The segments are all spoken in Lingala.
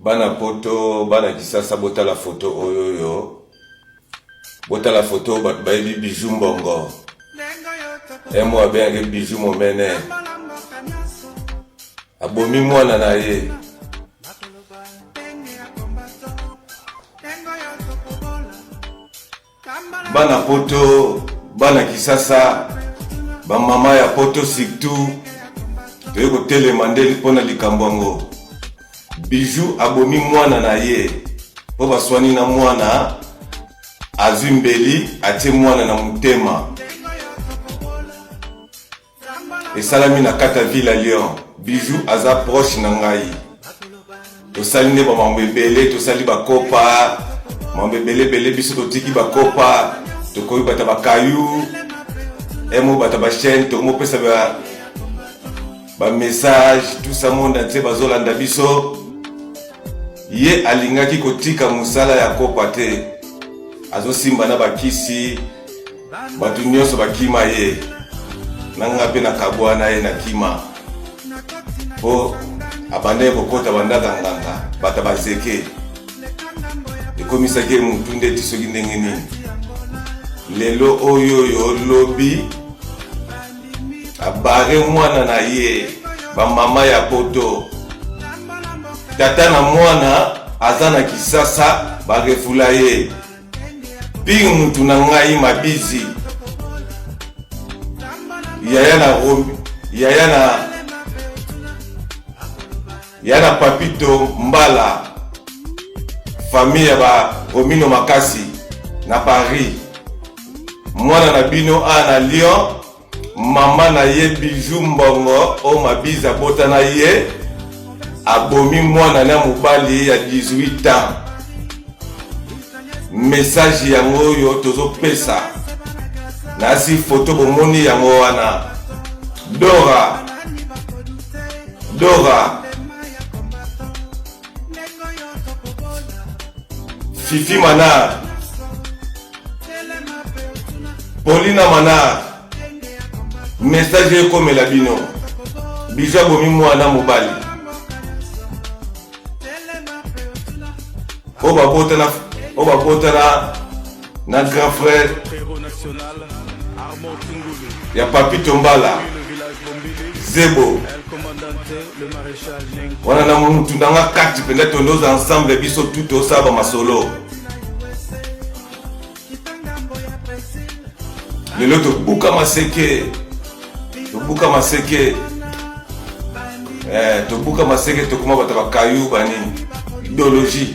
Bana poto, bana kisasa bota la photo oyoyo. Bota la photo baby bijou mbongo. Emo abenge bijou momene. Abomi mwana na ye. Bana poto, bana kisasa, ba mama ya poto surtout. Toyeko telemandeli pona likambongo. Bijou abomi mwana na ye. Po baswani na mwana azimbeli atie mwana na mutema. Esalami na kata Villa Lyon. Bijou aza proche na ngai. Tosali ne ba mambebele, tosali ba kopa. Mambebele bele biso totiki ba kopa. Tokoyi bata ba kayu. Emo bata ba chaîne, tomo pesa ba message, tout ça monde entier bazolanda biso. Ye alingaki kotika musala ya kopa te. Azo simba na bakisi. Batu nyonso bakima ye. Nanga pe na kabwana ye na kima. Po abande kokota bandaka nganga bata bazeke. Ekomisaki mutu ndeti soki ndenge nini. Lelo oyo lobi abare mwana na ye ba mama ya poto. Tata na mwana azana kisasa ba refula ye. Ping mutu na ngai mabizi. Yana Papito Mbala. Famille ya ba Romino Makasi na Paris. Mwana na bino na Lyon. Mama na ye bijou mbongo o mabiza bota na ye. Abomi mwana na mobali ya 18 ans. Message yango yo tozo pesa. Nasi photo bomoni yango wana. Dora Fifi Manar, Paulina Manar. Message comme la bino. Bija bomi mwana mobali. Oba bota na grand frère ya Papito Mbala. Zebo. Wana na mutu ndanga kati penda tondoza ensemble biso tout osaba masolo. Lelo tobuka maseke. Tobuka maseke tokuma bata bakayu banini. Idéologie.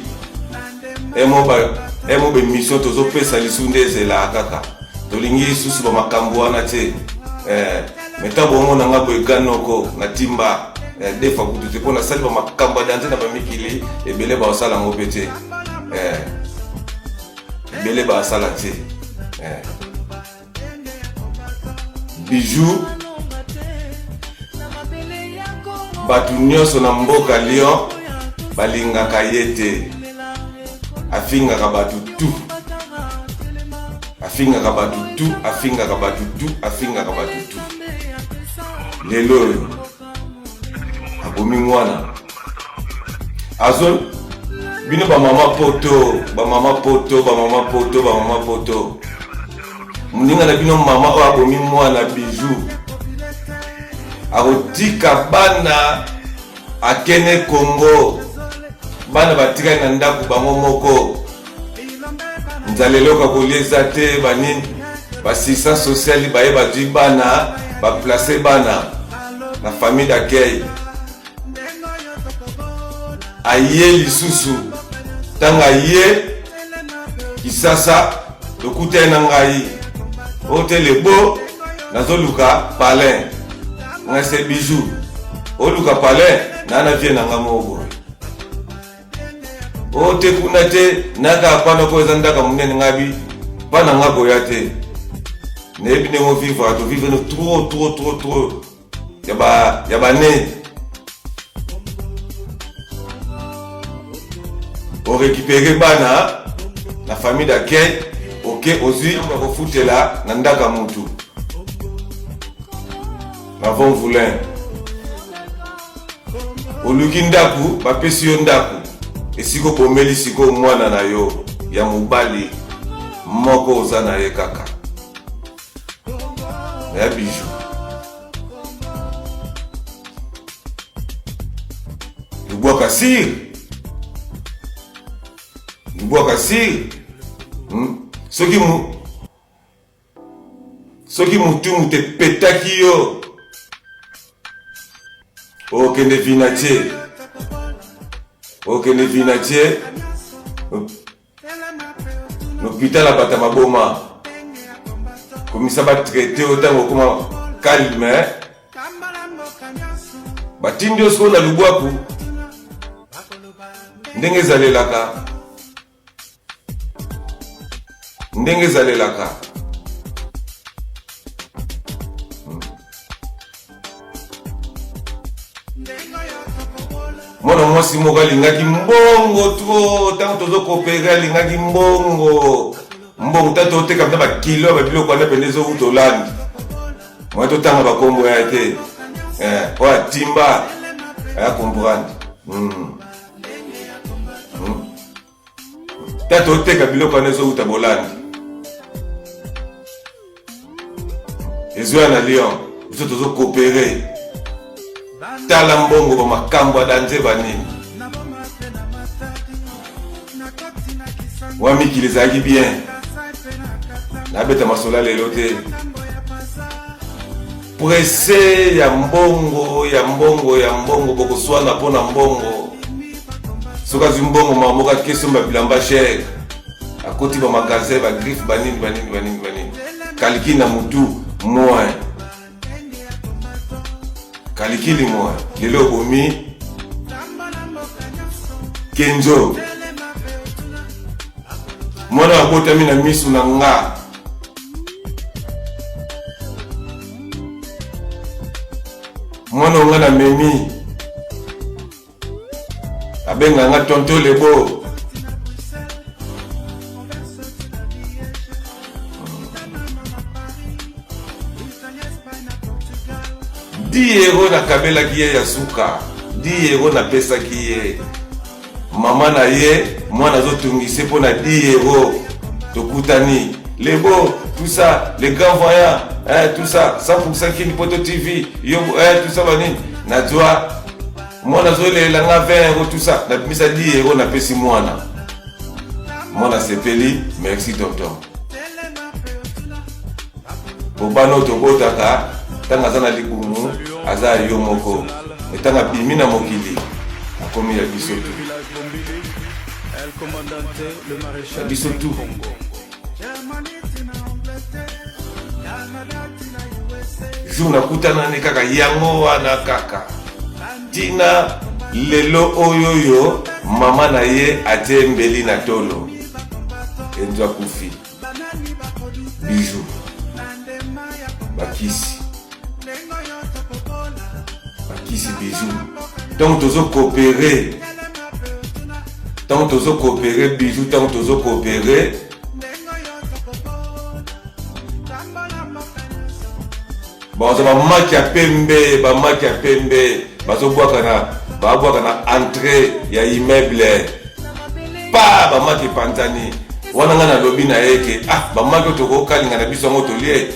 Emo be mission tozo pesa lisunde zela kaka. Tolingi susu ba makambo wana te. Meta bongo na ngabo eganoko na timba defa kutu te pona sali ba makambo danze na ba mikili ebele ba osala ngopete. Ebele ba osala te. Bijou batu nyonso na mboka Lyon balingaka yete. Afingaka batu tu. Lelo abomi mwana azol bino ba mama poto muninga na bino mama o abomi mwana bijou akotika bana akene Congo. Bana batika na ndaku bango moko. Nzaleloka koleza te banini assistance sociale baye badwi bana ba placer bana na famille d'accueil. Aye lisusu tanga ye kisasa lokuta na ngai otelebo nazoluka palin ngase bijou oluka palin na vie na ngamoko. Ote kuna te naka apana ko ezandaka munene ngabi bana ngako ya te. Nebi ne mo vivre no trop ya ba ne. O récupérer bana la famille d'accueil. OK ozi ba ko futela na ndaka mutu. Na von voulin. Oluki ndaku bapesi yo ndaku. esiko bomeli siko mwana na yo ya mobali moko oza na ye kaka ya Bijou. Lubwaka sir soki mutu mute petaki yo okende vinatie l'hôpital abata maboma komisa batraite otango koma calme batindi oso na lubwaku ndenge ezalelaka mwana mwasi moko alingaki mbongo tro ntango tozokopere alingaki mbongo tata oteka mta bakilo ya babiloko wana pende ezouta olandi mwa totanga bakombo ya te oyo atimba aya comprendre tata oteka biloko wana ezouta bolandi ezoya na Lyon biso tozokopere tala mbongo ba makambo ya danze banini wa mikili ezalaki bien nabeta masola lelo te presse ya mbongo bokoswana mpona mbongo soki azwi mbongo mamoka kesomba bilamba chere akoti ba magasin bagriffe banini kaliki na mutu moins kalikili moi lelo bomi Kenzo mwana abotami na misu na nga mwana onga na memi abenga nga tonto lebo 10 euros na kabelaki ye ya suka 10 euros na pesaki ye mama na ye mwana azotungise mpo na 10 euros tokutani lebo tout ça les grands voyants tout ça 100% Kini Poto TV yo tout ça banini nazwa mwana zolela nga 20 euros tout ça na misa 10 euros na pesi mwana sepeli merci tonton Obano tobotaka tanga zana likumu aza yo moko etanga bimi na mokili akomi ya biso tu biso tu jour kutana ne kaka yango wana kaka tina lelo oyoyo mama na ye atembeli na tolo enzo kufi Bijou bakisi Bijou tant tozo coopérer Bijou tant tozo coopérer bon ça va maki ya pembe bazobwaka na entrée ya immeuble pa ba maki pantani wana nga na lobi na yeke ba maki toko kalinga na biso ngo tolie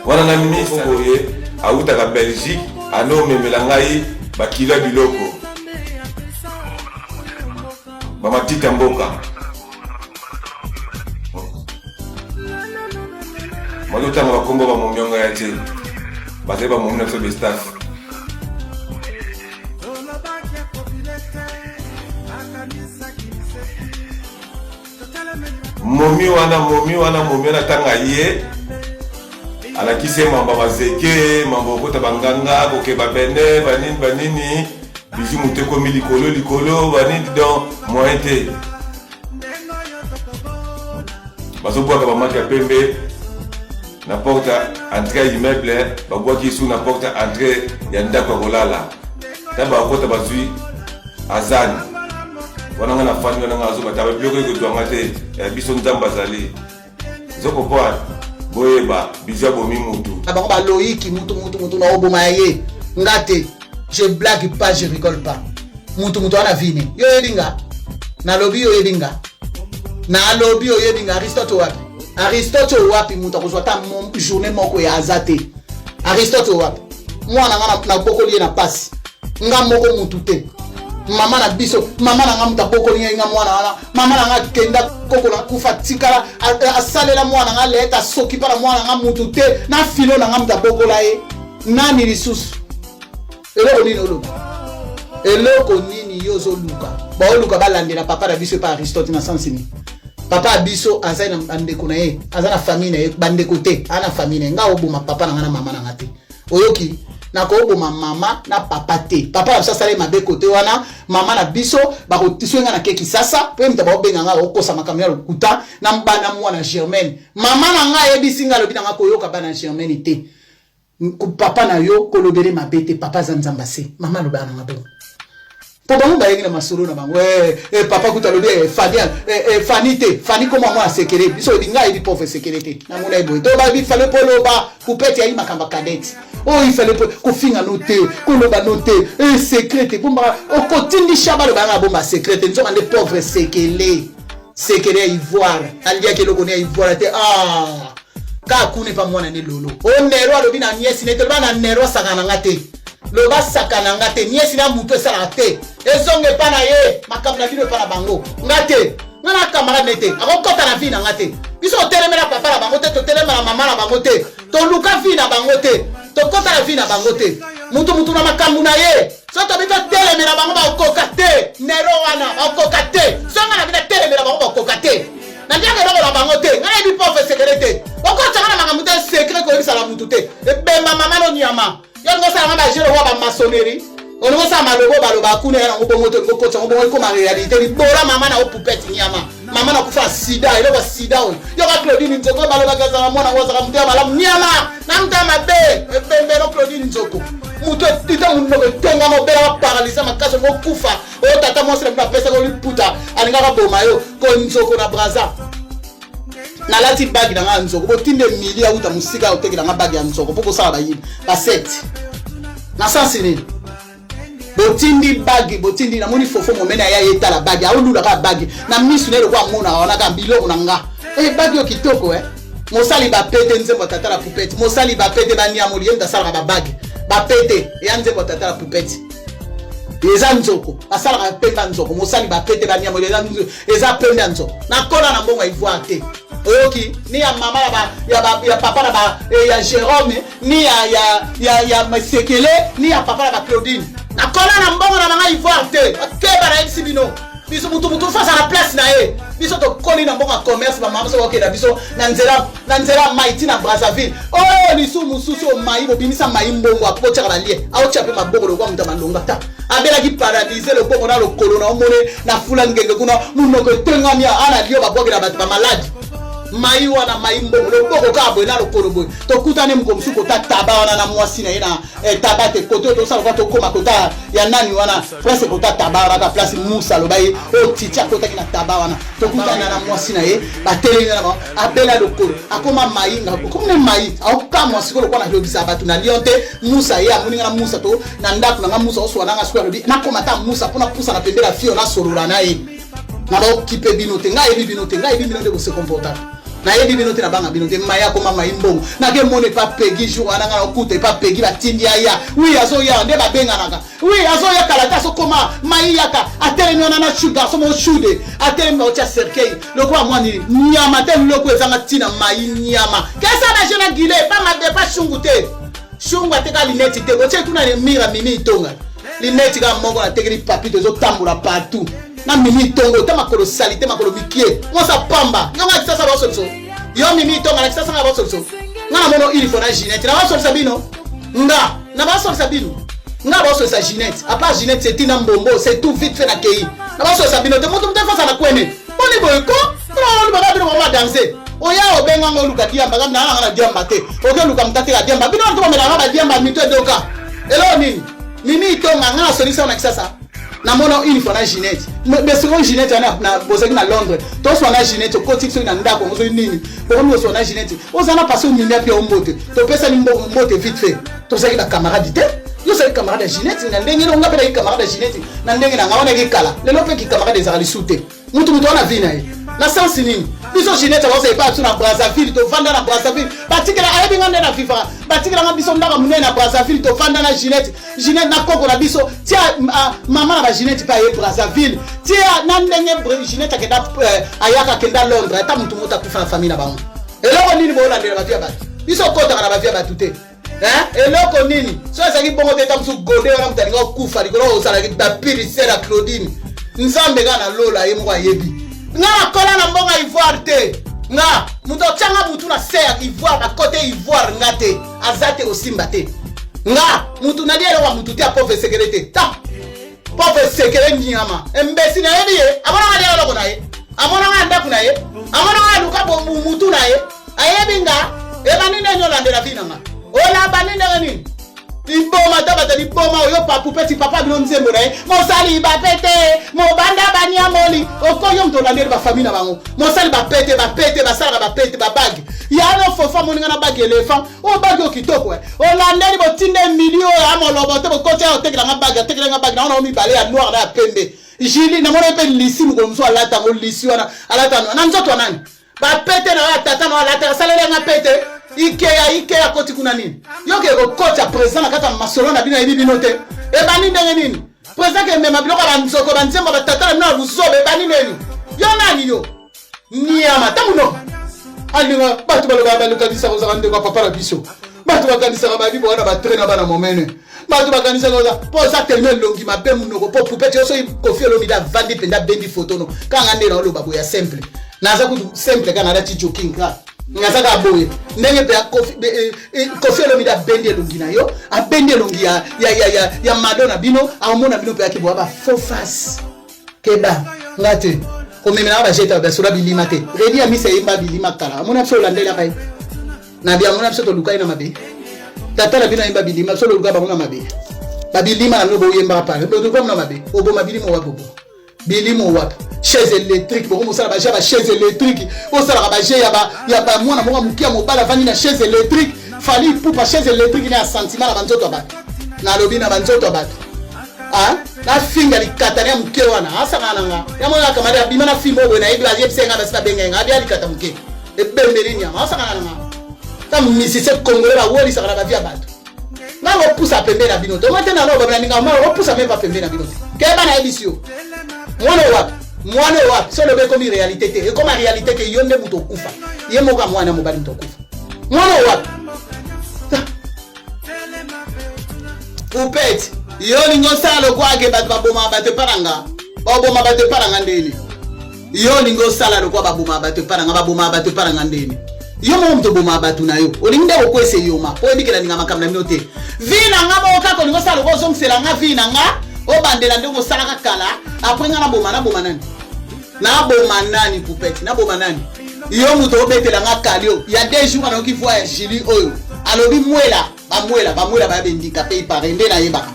wana na misa boye autaka Belgique ano memela ngai bakila biloko bamatita mboka malotanga bakombo bamomionga ya te bazali bamomina biso bestaff momi wana tanga ye alakise mamba bazeke mamba okota banganga koke babene banini Bijou muteko mi likolo banini donc moyen te bazobwaka bamaki ya pembe na porte entrée ya immeuble babwaki su na porte entrée ya ndako ya kolala ta bakota bazwi azani wana nga na fani wana nga azobata babiloko ekotwanga te biso nzambe azali zokopoa boyeba Bijou abomi mutu bango baloyiki mutu na oboma ye ngate je blague pas je rigole pas mutu ana vini yo yebinga na lobby yo yebinga na lobby yo yebinga Aristote wapi mutu akozwa ta journée moko ya azate Aristote wapi mwana ngana na bokoli na pasi nga moko mutu te mama na biso mama na nga muta bokoli nga mwana wana mama na nga kenda koko na kufa tikala asalela mwana nga leta soki para mwana nga mutu te na filo na nga muta bokola ye nani lisusu eloko nini yozo luka ba luka balandela papa na biso pa Aristote na sensini papa biso azana bandeko na ye azana famille na ye bandeko te ana famille nga oboma papa na nga na mama na nga te oyoki na ko oboma mama na papa te papa na sasa le mabe kote wana mama na biso ba ko tiswenga na keki sasa pe mtaba obenga nga okosa makamya lokuta na mbana mwana Germaine mama na nga yebisinga lobi na nga ko yoka bana Germaine te papa na yo ko lobele mabe te papa zanzamba se mama lobana nga bo po bango ba yengina masolo na bango papa kuta lobi Fanny comme moi sécurité biso dinga ibi pauvre sécurité na mona ibo to ba bi fallait polo ba kupeti ya makamba cadette il fallait ko finga noter ko loba noter sécurité bomba o kotindi shaba le banga bomba sécurité nzo ande pauvre sécurité ivoire alia ke lokone ivoire te ka kune pa mwana ne lolo o nero alobi na niesi ne te ba na nero sakana ngate loba sakana ngate niesi na muto sala te ezonge pa na ye makamna bino pa na bango ngate ngana kamara nete akokota na vina ngate biso telemela papa na bango te to telemela mama na bango te to luka vina bango te to kota na vina bango te mutu na makambu na ye so to bito telemela bango ba koka te nero wana ba koka te so ngana bita telemela bango ba koka te na ndia ke la bango te ngana bi pauvre sécurité okota ngana makambu te secret ko bisa la mutu te bemba mama no nyama yo ngosa ngaba jero wa ba maçonnerie on ngosa malobo baloba kuna na ngobongo te ngokotsa ngobongo ko ma réalité ni bora mama na opupeti nyama mama na kufa sida ile ba sida yo ka Claudine Nzoko baloba kaza na mwana ngoza kamtia malamu nyama na mtama be bembe no Claudine Nzoko muto tita uno tenga mo bela paralyser makaso ngo kufa o tata mo sele ba pesa ko liputa alinga ka boma yo ko Nzoko na braza na lati bagi na Nzoko bo tinde milia uta musika oteki na bagi ya Nzoko poko sala ba yiba ba set na sansini botindi bagi botindi na moni fofo momena ya yeta la bagi aulula ka bagi na misu ne kwa mona ona ka biloko na nga bagi yo kitoko mosali ba pete nzembo tata la poupette mosali ba pete ba nia moli yenda sala ba bagi ba pete ya nzembo tata la poupette eza Nzoko asala ka pemba Nzoko mosali ba pete ba nia moli eza pemba Nzoko na kona na mbongo ivoire te oyoki ni ya mama ya papa na ba ya Jérôme ni ya Masekele ni ya papa na ba Claudine na kola na mbongo na manga ivoire te akeba na exibino biso mutu face à la place na ye biso to koli na mbongo commerce ba mama so okeda biso na nzela maiti na Brazzaville lisu mususu mai bo bimisa mai mbongo apocha ba lie aocha pe mabongo lo kwa mutama ndonga ta abela ki paradiser le bongo na lo kolo na omone na fula ngenge kuna munoko tengamia ana lio ba boge na ba malade mai wana mai mbongo le boko ka bwena lo korobo to kutane mkomsuko ta taba wana na mwasi na ina tabate koto to sala to koma kota ya nani wana place kota taba wana ka place musa lo bai o ticha kota kina taba wana to kutana na mwasi na ye batele na ba abela lo koro akoma mai nga komne mai au ka mwasi ko lo kwa na yobisa batu na lionte musa ye amuni na musa to na ndako na musa oswa na nga square bi na koma ta musa pona pusa na pembela fio na sorura na ye na ba okipe binote nga ebi binote ko se comporta na yebi binote na banga binote maya ko mama imbongo na ke mone pa pegi jour ana nga okuta pa pegi ba tindi ya oui azo ya nde ba benga naka oui azo ya kalata so koma mai yaka atelemi ona na sugar so mo shude atelemi o tia cercueil lokwa mwani nyama te lokwa ezanga tina mai nyama kesa na jena gile pa ma de pa shungute shungwa te ka lineti te o che kuna ni mira mimi itonga lineti ka mongo na tekeli papito zo tambula partout na mimi tongo te makolo salite makolo mikie ngosa pamba ngonga tsasa ba solution yo mimi tonga na tsasa ba solution ngana mono ili fona Ginette na ba solution bino na ba solution bino nga ba solution Ginette à part Ginette c'est tina mbombo c'est tout vite fait na kei na ba solution bino te moto mte fa na kwene poni boyko no ba bino ba danser oya obenga ngoluka diamba ngana ngana diamba te oke luka mtate ka diamba bino to mela ba diamba mito doka elo nini mimi tonga ngana solution na kisasa na mono une fois na Ginette mais c'est une Ginette na bozaki na Londres to so na Ginette ko tiksi na ndako mozo nini ko mo so na Ginette ozana passer au milieu pia ombote to pesa ni mbote vite fait to zaki ba camarade te yo c'est camarade Ginette na ndenge no ngapela camarade Ginette na ndenge na ngaona kala lelo pe ki camarade ezali sute mutu wana vina na sens nini biso Ginette ba c'est pas tout na Brazzaville to vanda na Brazzaville batikela ayebi ngande na FIFA batikela nga biso ndaka munene na Brazzaville to vanda na Ginette na koko na biso tia mama na ba Ginette pa ye Brazzaville tia na ndenge Ginette akenda ayaka kenda Londres eta mutu mota kufa na famille na bango eloko nini bo landela ba via ba biso kota na ba via ba tuté eloko nini so ezaki bongo te tamsu gode wana mutalinga kufa likolo osalaki bapiri sera Claudine nzambe kana lola ye moko ayebi nga kola na mbonga Ivoire te nga muto tanga mutu na ser Ivoire ba côté Ivoire nga te azate osimba te nga mutu na dielo wa mutu te pauvre sécurité ta pauvre sécurité nyama embesi na yebi ye abona nga dielo ko na ye amona nga ndaku na ye amona nga luka bo mutu na ye ayebi nga ebani nenyo landela vinanga ola banene nini iboma tabata liboma oyo papu petit papa bino nzembo na ye mosali bapete mobanda bania moli okoyo mtolande ba famille na bango mosali bapete basala bapete babagi yano fofa moninga na bagi elephant o bagi okitoko olandeli botinde milio ya molobo te bokote o tekela nga bagi na ona omi bale ya noir na ya pembe jili na mona pe lisi mo komso alata mo lisi wana alata na nzoto nani bapete na ya tata na alata salele nga pete Ikea koti kuna nini yoke ko kocha president kata masolo na bino ebi bino te e bani ndenge nini president ke mema biloko ba nzoko ba nzemba ba tata na buzobe bani nini yo nani yo niama tamuno alinga batu baloba baluka disa ko zande ko papa la biso batu bakanisa ka babi bona ba traîner bana momene batu bakanisa ko za po za tellement longi mabe munoko po poupette yo so Koffi Olomide vandi penda bendi photo no kanga ndela lo babo ya simple naza ku simple kana dati joking ka ngazaka boye ndenge pe Koffi Olomide bendi longi na yo a bendi longi ya Madonna bino a mona bino pe akibo ba faux face keba ngate komemela ba jeta ba sura bilima te redi ami se imba bilima kala amona so landela kai na bia mona so to lukai na mabe tata na bino imba bilima so luka ba mona mabe ba bilima na no bo yemba pa bo to na mabe obo mabilima wa bobo bilimo wa chaise électrique bo mo sala ba chaise électrique o sala ba ya ba mwana mo mukia mo bala vani na chaise électrique fali pupa chaise électrique na sentiment na banzoto ba na lobi na banzoto ba na finga likata ya muke wana asanga nanga ya mwana kamari abima na fimbo we na ibi aje psenga basi benga ngabi ali kata muke e bembeli nya asanga nanga ta misise congolais ba woli saka ba via bato na lo pusa pembe na bino to mate na lo ba ninga ma lo pusa même pas pembe na bino ke ba na ebisio mwana wa so le be comme réalité te et comme réalité que yonde muto kufa ye moka mwana mobali muto kufa mwana wa upet yo lingo sala kwa ke bat baboma bat paranga ndeni yo lingo sala kwa baboma bat paranga ndeni yo mo mto boma batu na yo olinga okwese yo ma po ebikela ninga makamna minote vina ngamo kako lingo sala ko zongsela nga vina nga o bandela ndongo sala kakala après nga na boma nani poupette na boma nani yo muto obetela nga kalio ya 2 jours na ki voix Julie oyo alobi mwela ba bendika pe parende na yeba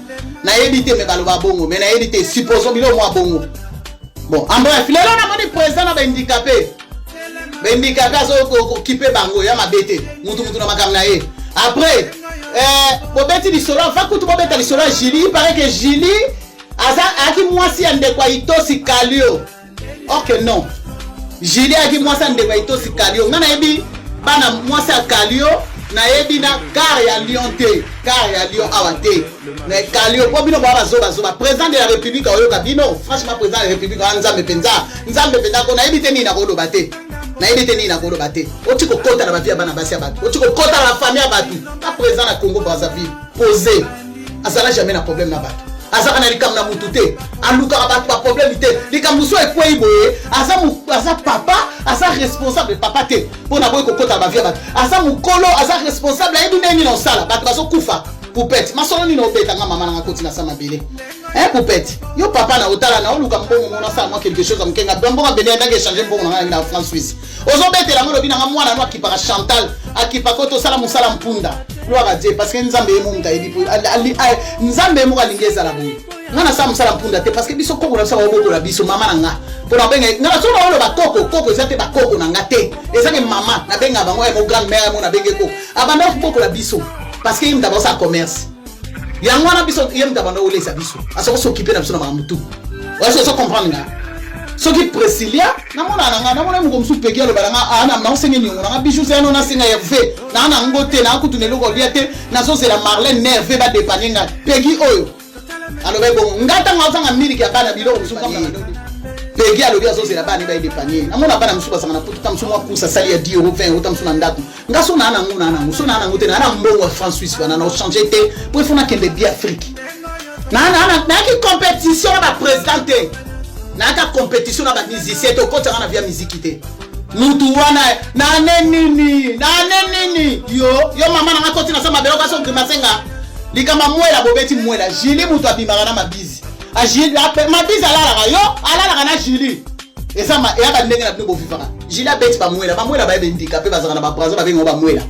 na yebite me baloba bongo mais na yebite supposons bilo moi bongo bon en bref lelo na moni président na bendikapé so ko kipe bango ya mabete mutu na makamna ye après bobeti di solo fa kutu bobeta di solo Julie il paraît que Julie aki mwasi ande kwa itosi kalio ok non Julie aki mwasi ande kwa itosi kalio ngana yebi bana mwasi kalio na yebi na car ya Lyon awate na kalio po bino ba zoba président de la république oyo kabino franchement président de la république nzambe penza ko na yebi te ni na ko do bate otiko kota na bafia bana basi abatu otiko kota na famille abatu pas président na Congo Brazzaville posé asala jamais na problème na batu asaka na likam na mutute aluka abatu ba problème te likam muso ekwei boye asa papa asa responsable papa te pona boye kokota na bafia batu asa mukolo asa responsable ebi neni na sala batu baso kufa poupette masolo ni no beta nga mama na koti na sama bele poupette yo papa na otala na oluka mbongo mona sala moi quelque chose amkenga mbongo bele ndanga échanger mbongo na France Suisse ozo betela ngo lobi na mwana no akipa Chantal akipa koto sala musala mpunda gloire à Dieu parce que nzambe emu mutaidi nzambe emu kalingeza la boye ngana sala musala mpunda te parce que biso koko na sala oboko la biso mama na nga pona benga ngana so na olo ba koko ezate ba koko na nga te ezake mama na benga bango e mo grand mère mo na benge ko abanda boko la biso parce que il m'dabo sa commerce yango wana biso yem tabanda olesa biso asa ko s'occuper na biso na mamutu ouais so comprendre nga so ki Priscilla na mona mo komsu peki alo balanga ana na osenye nyongo na bijou c'est non na singa Hervé na ngote na kutunelo ko liate na so c'est la Marlène Hervé ba dépanner nga peki oyo alo be bon ngata ngazanga miliki ya bana biloko biso kama peki alo bia so c'est la bana ba dépanner na mona bana msuba sanga na putu tam sumwa kusa sali ya 10 euros 20 euros tam suna ndako ngaso na nguna so na ngote na mbongo France Suisse bana na changer te pour fona kende bi Afrique na ki compétition ba présidente na ka compétition na ba musicien to ko tanga na via musique te mutu wana na nini yo mama na ngakoti na sama beloko so grimasenga likama mwela bobeti mwela Julie mutu abimaka na mabizi a Julie mabizi alala na Julie esa ya ba ndenge na bino bovivaka Julie abeti ba mwela ba ebendika pe bazaka na ba brazo ba bengo ba mwela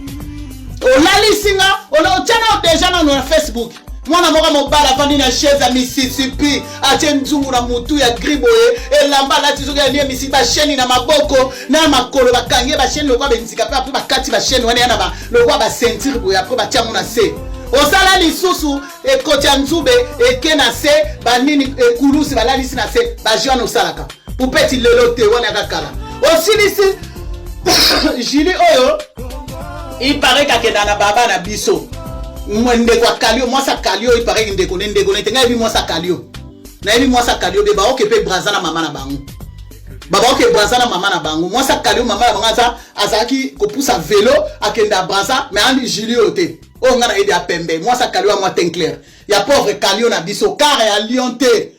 olalisinga olotana déjà na Facebook mwana moka mobala vandi na chaise à Mississippi atie nzungu na mutu ya griboye elamba lati soki ya Mississippi ba chaîne na maboko na makolo bakangie ba chaîne lokwa benzika pe après bakati ba chaîne wana yana ba lokwa ba ceinture boye après ba tia mona se osala lisusu ekoti ya nzube eke na se banini ekulusi balalisi na se ba jeune osalaka upeti lelo te wana kakala osilisi Julie oyo il paraît qu'akenda na baba na biso mwende kwa kalio mwasa kalio il paraît ndeko tenga ebi mwasa kalio na ebi mwasa kalio be ba okepe braza na mama na bango baba oke braza na mama na bango mwasa kalio mama na bango azaki kopusa vélo akenda braza mais andi Julio te o ngana ede a pembe mwasa kalio a moi teint clair ya pauvre kalio na biso car ya lion te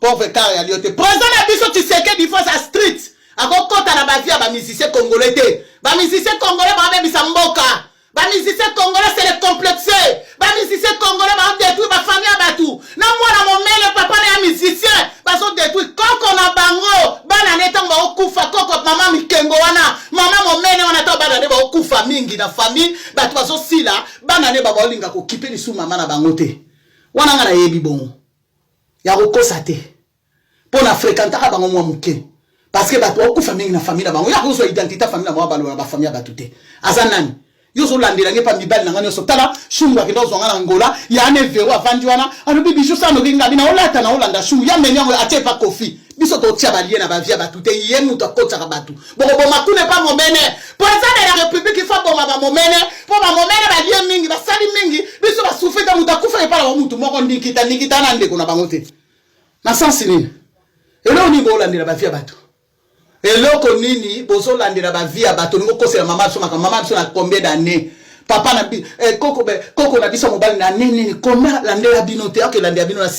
pauvre car ya lion te braza na biso tu sais que before sa street akokota na ba via ba musicien congolais te ba musicien congolais ba bebisa mboka. Ba musicien congolais c'est les complexés. Ba musicien congolais ba détruit ba famille à batou. Na moi na mon mère papa na musicien ba so détruit koko na bango. Bana neta ba okufa koko mama mikengo wana. Mama mon mère wana ta bana ne ba okufa mingi na famille ba to so sila bana ne ba bolinga ko kipe ni su mama na bango te. Wana ngana yebi bongo. Ya kokosa te. Pona fréquenter ka bango mwa muke. Parce que ba to okufa mingi na famille na bango. Ya ko so identité famille na mwa balo ba famille ba tout te. Azanani yoso landela ngepa mibali nanga nyoso tala shumba kido zonga na ngola ya ne vero avandi wana alobi bijo sa no kinga bina olata na olanda shu ya menyango atepa kofi biso to tia balie na bavia batute ye mutu akotsa ka batu boko boma kune pa momene président de la république il faut boma ba momene po ba momene ba lie mingi ba sali mingi biso ba sufeta mutu akufa e pala mutu moko nikita na ndeko na bangote na sensi nini elo ni bo landela bavia batu eloko nini bozo landela ba vie bato ngo kosela mama so na combien d'années papa na koko na biso mobali na nini combien landela bino te ak landela bino na